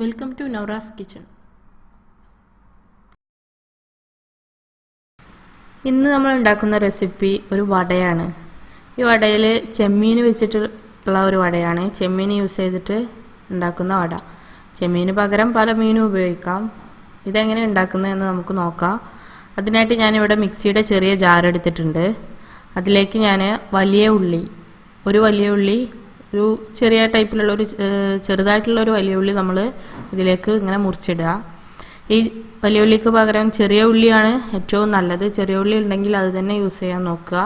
Welcome to Nawras Kitchen. ഇന്ന് നമ്മൾ ഉണ്ടാക്കുന്ന റെസിപ്പി ഒരു വടയാണ്. ഈ വടയിൽ ചെമ്മീൻ വെച്ചിട്ടുള്ള ഒരു വടയാണ്. ചെമ്മീൻ യൂസ് ചെയ്തിട്ട് ഉണ്ടാക്കുന്ന വട. ചെമ്മീന് പകരം പല മീനും ഉപയോഗിക്കാം. ഇതെങ്ങനെ ഉണ്ടാക്കുന്നതെന്ന് നമുക്ക് നോക്കാം. അതിനായിട്ട് ഞാനിവിടെ മിക്സിയുടെ ചെറിയ ജാർ എടുത്തിട്ടുണ്ട്. അതിലേക്ക് ഞാൻ ഒരു വലിയ ഉള്ളി ഒരു ചെറിയ ടൈപ്പിലുള്ള ഒരു ചെറുതായിട്ടുള്ള ഒരു വലിയ ഉള്ളി നമ്മൾ ഇതിലേക്ക് ഇങ്ങനെ മുറിച്ചിടുക. ഈ വലിയ ഉള്ളിക്ക് പകരം ചെറിയ ഉള്ളിയാണ് ഏറ്റവും നല്ലത്. ചെറിയ ഉള്ളി ഉണ്ടെങ്കിൽ അത് തന്നെ യൂസ് ചെയ്യാൻ നോക്കുക.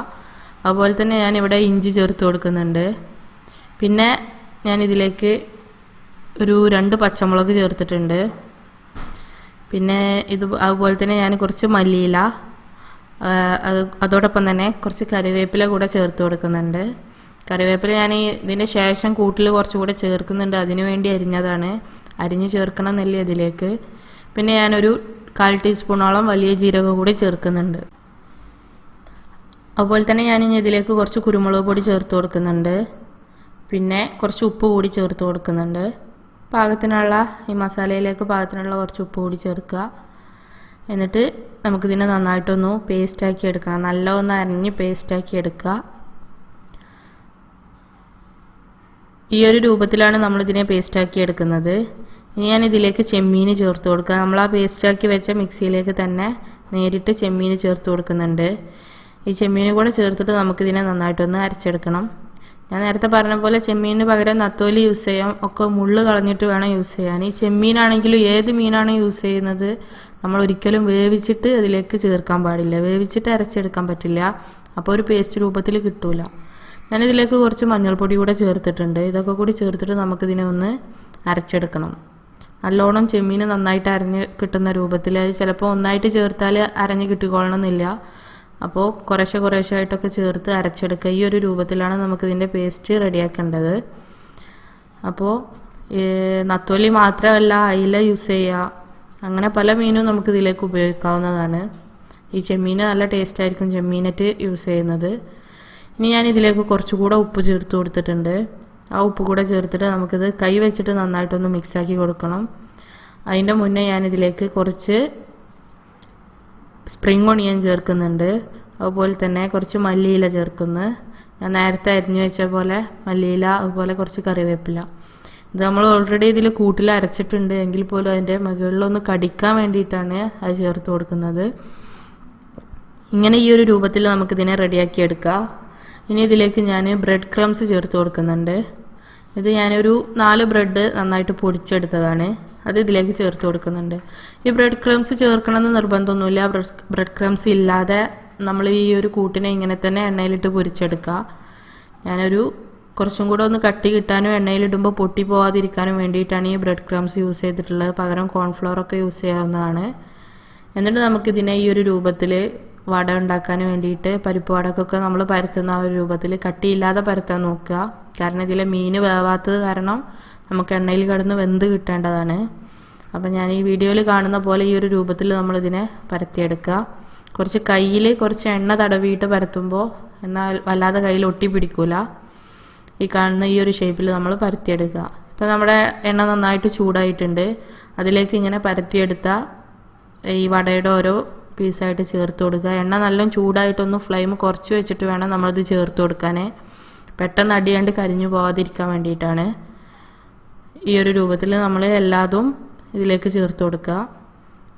അതുപോലെ തന്നെ ഞാനിവിടെ ഇഞ്ചി ചേർത്ത് കൊടുക്കുന്നുണ്ട്. പിന്നെ ഞാനിതിലേക്ക് ഒരു 2 പച്ചമുളക് ചേർത്തിട്ടുണ്ട്. പിന്നെ അതുപോലെ തന്നെ ഞാൻ കുറച്ച് മല്ലിയില അതോടൊപ്പം തന്നെ കുറച്ച് കറിവേപ്പില കൂടെ ചേർത്ത് കൊടുക്കുന്നുണ്ട്. കറിവേപ്പില ഞാൻ ഇതിൻ്റെ ശേഷം കൂട്ടിൽ കുറച്ചുകൂടെ ചേർക്കുന്നുണ്ട്. അതിനു വേണ്ടി അരിഞ്ഞതാണ്. അരിഞ്ഞ് ചേർക്കണം എന്നില്ല ഇതിലേക്ക്. പിന്നെ ഞാനൊരു 1/4 ടീസ്പൂണോളം വലിയ ജീരകം കൂടി ചേർക്കുന്നുണ്ട്. അതുപോലെ തന്നെ ഞാനിനി ഇതിലേക്ക് കുറച്ച് കുരുമുളക് പൊടി ചേർത്ത് കൊടുക്കുന്നുണ്ട്. പിന്നെ കുറച്ച് ഉപ്പ് കൂടി ചേർത്ത് കൊടുക്കുന്നുണ്ട്. പാകത്തിനുള്ള ഈ മസാലയിലേക്ക് പാകത്തിനുള്ള കുറച്ച് ഉപ്പ് കൂടി ചേർക്കുക. എന്നിട്ട് നമുക്കിതിനെ നന്നായിട്ടൊന്ന് പേസ്റ്റാക്കി എടുക്കണം. നല്ലൊന്ന് അരിഞ്ഞ് പേസ്റ്റാക്കി എടുക്കുക. ഈ ഒരു രൂപത്തിലാണ് നമ്മളിതിനെ പേസ്റ്റാക്കി എടുക്കുന്നത്. ഇനി ഞാൻ ഇതിലേക്ക് ചെമ്മീൻ ചേർത്ത് കൊടുക്കുക. നമ്മൾ ആ പേസ്റ്റാക്കി വെച്ച മിക്സിയിലേക്ക് തന്നെ നേരിട്ട് ചെമ്മീൻ ചേർത്ത് കൊടുക്കുന്നുണ്ട്. ഈ ചെമ്മീൻ കൂടെ ചേർത്തിട്ട് നമുക്കിതിനെ നന്നായിട്ടൊന്ന് അരച്ചെടുക്കണം. ഞാൻ നേരത്തെ പറഞ്ഞ പോലെ ചെമ്മീനിന് പകരം നത്തോലി യൂസ് ചെയ്യാം. ഒക്കെ മുള്ള് കളഞ്ഞിട്ട് വേണം യൂസ് ചെയ്യാൻ. ഈ ചെമ്മീനാണെങ്കിലും ഏത് മീനാണ് യൂസ് ചെയ്യുന്നത് നമ്മൾ ഒരിക്കലും വേവിച്ചിട്ട് അതിലേക്ക് ചേർക്കാൻ പാടില്ല. വേവിച്ചിട്ട് അരച്ചെടുക്കാൻ പറ്റില്ല. അപ്പോൾ ഒരു പേസ്റ്റ് രൂപത്തിൽ കിട്ടൂല. ഞാനിതിലേക്ക് കുറച്ച് മഞ്ഞൾപ്പൊടി കൂടെ ചേർത്തിട്ടുണ്ട്. ഇതൊക്കെ കൂടി ചേർത്തിട്ട് നമുക്കിതിനെ ഒന്ന് അരച്ചെടുക്കണം. നല്ലോണം ചെമ്മീൻ നന്നായിട്ട് അരഞ്ഞ് കിട്ടുന്ന രൂപത്തിൽ. അത് ചിലപ്പോൾ ഒന്നായിട്ട് ചേർത്താൽ അരഞ്ഞ് കിട്ടിക്കൊള്ളണമെന്നില്ല. അപ്പോൾ കുറേശ്ശെ ആയിട്ടൊക്കെ ചേർത്ത് അരച്ചെടുക്കുക. ഈ ഒരു രൂപത്തിലാണ് നമുക്കിതിൻ്റെ പേസ്റ്റ് റെഡിയാക്കേണ്ടത്. അപ്പോൾ നത്തോലി മാത്രമല്ല, അയില യൂസ് ചെയ്യുക. അങ്ങനെ പല മീനും നമുക്കിതിലേക്ക് ഉപയോഗിക്കാവുന്നതാണ്. ഈ ചെമ്മീൻ നല്ല ടേസ്റ്റ് ആയിരിക്കും ചെമ്മീനായിട്ട് യൂസ് ചെയ്യുന്നത്. ഇനി ഞാൻ ഇതിലേക്ക് കുറച്ചുകൂടെ ഉപ്പ് ചേർത്ത് കൊടുത്തിട്ടുണ്ട്. ആ ഉപ്പ് കൂടെ ചേർത്തിട്ട് നമുക്കിത് കൈ വെച്ചിട്ട് നന്നായിട്ടൊന്ന് മിക്സാക്കി കൊടുക്കണം. അതിൻ്റെ മുന്നേ ഞാനിതിലേക്ക് കുറച്ച് സ്പ്രിംഗ് ഓണിയൻ ചേർക്കുന്നുണ്ട്. അതുപോലെ തന്നെ കുറച്ച് മല്ലിയില ചേർക്കുന്നു. ഞാൻ നേരത്തെ അരിഞ്ഞു വെച്ച പോലെ മല്ലിയില, അതുപോലെ കുറച്ച് കറിവേപ്പില. ഇത് നമ്മൾ ഓൾറെഡി ഇതിൽ കൂട്ടിൽ അരച്ചിട്ടുണ്ട്. എങ്കിൽ പോലും അതിൻ്റെ മുകളിലൊന്ന് കടിക്കാൻ വേണ്ടിയിട്ടാണ് അത് ചേർത്ത് കൊടുക്കുന്നത്. ഇങ്ങനെ ഈ ഒരു രൂപത്തിൽ നമുക്കിതിനെ റെഡിയാക്കി എടുക്കാം. ഇനി ഇതിലേക്ക് ഞാൻ ബ്രെഡ് ക്രംസ് ചേർത്ത് കൊടുക്കുന്നുണ്ട്. ഇത് ഞാനൊരു 4 ബ്രെഡ് നന്നായിട്ട് പൊടിച്ചെടുത്തതാണ്. അത് ഇതിലേക്ക് ചേർത്ത് കൊടുക്കുന്നുണ്ട്. ഈ ബ്രെഡ് ക്രംസ് ചേർക്കണമെന്ന് നിർബന്ധമൊന്നുമില്ല. ബ്രെഡ് ക്രംസ് ഇല്ലാതെ നമ്മൾ ഈ ഒരു കൂട്ടിനെ ഇങ്ങനെ തന്നെ എണ്ണയിലിട്ട് പൊരിച്ചെടുക്കുക. ഞാനൊരു കുറച്ചും കൂടെ ഒന്ന് കട്ടി കിട്ടാനും എണ്ണയിലിടുമ്പോൾ പൊട്ടി പോകാതിരിക്കാനും വേണ്ടിയിട്ടാണ് ഈ ബ്രെഡ് ക്രംസ് യൂസ് ചെയ്തിട്ടുള്ളത്. പകരം കോൺഫ്ലവറൊക്കെ യൂസ് ചെയ്യാവുന്നതാണ്. എന്നിട്ട് നമുക്കിതിനെ ഈ ഒരു രൂപത്തിൽ വട ഉണ്ടാക്കാൻ വേണ്ടിയിട്ട് പരിപ്പ് വടക്കൊക്കെ നമ്മൾ പരത്തുന്ന ആ ഒരു രൂപത്തിൽ കട്ടിയില്ലാതെ പരത്താൻ നോക്കുക. കാരണം ഇതിലെ മീൻ വേവാത്തത് കാരണം നമുക്ക് എണ്ണയിൽ കിടന്ന് വെന്ത് കിട്ടേണ്ടതാണ്. അപ്പം ഞാൻ ഈ വീഡിയോയിൽ കാണുന്ന പോലെ ഈ ഒരു രൂപത്തിൽ നമ്മളിതിനെ പരത്തിയെടുക്കുക. കുറച്ച് കയ്യിൽ കുറച്ച് എണ്ണ തടവിയിട്ട് പരത്തുമ്പോൾ എന്നാൽ വല്ലാതെ കയ്യിൽ ഒട്ടി പിടിക്കില്ല. ഈ കാണുന്ന ഈ ഒരു ഷേപ്പിൽ നമ്മൾ പരത്തിയെടുക്കുക. ഇപ്പം നമ്മുടെ എണ്ണ നന്നായിട്ട് ചൂടായിട്ടുണ്ട്. അതിലേക്ക് ഇങ്ങനെ പരത്തിയെടുത്ത ഈ വടയുടെ ഓരോ പീസായിട്ട് ചേർത്ത് കൊടുക്കുക. എണ്ണ നല്ല ചൂടായിട്ടൊന്ന് ഫ്ലെയിം കുറച്ച് വെച്ചിട്ട് വേണം നമ്മളിത് ചേർത്ത് കൊടുക്കാൻ. പെട്ടെന്ന് അടിയാണ്ട് കരിഞ്ഞു പോകാതിരിക്കാൻ വേണ്ടിയിട്ടാണ്. ഈ ഒരു രൂപത്തിൽ നമ്മൾ എല്ലാതും ഇതിലേക്ക് ചേർത്ത് കൊടുക്കുക.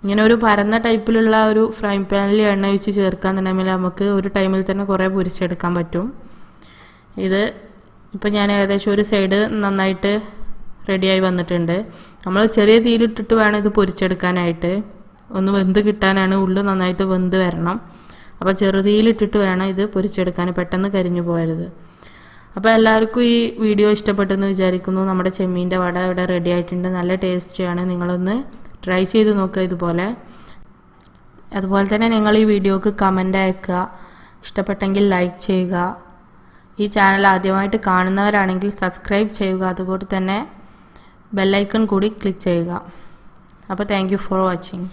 ഇങ്ങനെ ഒരു പരന്ന ടൈപ്പിലുള്ള ഒരു ഫ്രൈ പാനിൽ എണ്ണ ഒഴിച്ച് ചേർക്കാന്നുണ്ടെങ്കിൽ നമുക്ക് ഒരു ടൈമിൽ തന്നെ കുറേ പൊരിച്ചെടുക്കാൻ പറ്റും. ഇത് ഇപ്പം ഞാൻ ഏകദേശം ഒരു സൈഡ് നന്നായിട്ട് റെഡിയായി വന്നിട്ടുണ്ട്. നമ്മൾ ചെറിയ തീയിലിട്ടിട്ട് വേണം ഇത് പൊരിച്ചെടുക്കാനായിട്ട്. ഒന്ന് വെന്ത് കിട്ടാനാണ്. ഉള്ളു നന്നായിട്ട് വെന്ത് വരണം. അപ്പോൾ ചെറുതീയിലിട്ടിട്ട് വേണം ഇത് പൊരിച്ചെടുക്കാൻ. പെട്ടെന്ന് കരിഞ്ഞു പോകരുത്. അപ്പോൾ എല്ലാവർക്കും ഈ വീഡിയോ ഇഷ്ടപ്പെട്ടെന്ന് വിചാരിക്കുന്നു. നമ്മുടെ ചെമ്മീൻ്റെ വട ഇവിടെ റെഡി ആയിട്ടുണ്ട്. നല്ല ടേസ്റ്റിയാണ്. നിങ്ങളൊന്ന് ട്രൈ ചെയ്ത് നോക്കുക ഇതുപോലെ. അതുപോലെ തന്നെ നിങ്ങൾ ഈ വീഡിയോക്ക് കമൻ്റ് അയക്കുക. ഇഷ്ടപ്പെട്ടെങ്കിൽ ലൈക്ക് ചെയ്യുക. ഈ ചാനൽ ആദ്യമായിട്ട് കാണുന്നവരാണെങ്കിൽ സബ്സ്ക്രൈബ് ചെയ്യുക. അതുപോലെ തന്നെ ബെല്ലൈക്കൺ കൂടി ക്ലിക്ക് ചെയ്യുക. അപ്പോൾ താങ്ക് യു ഫോർ വാച്ചിങ്.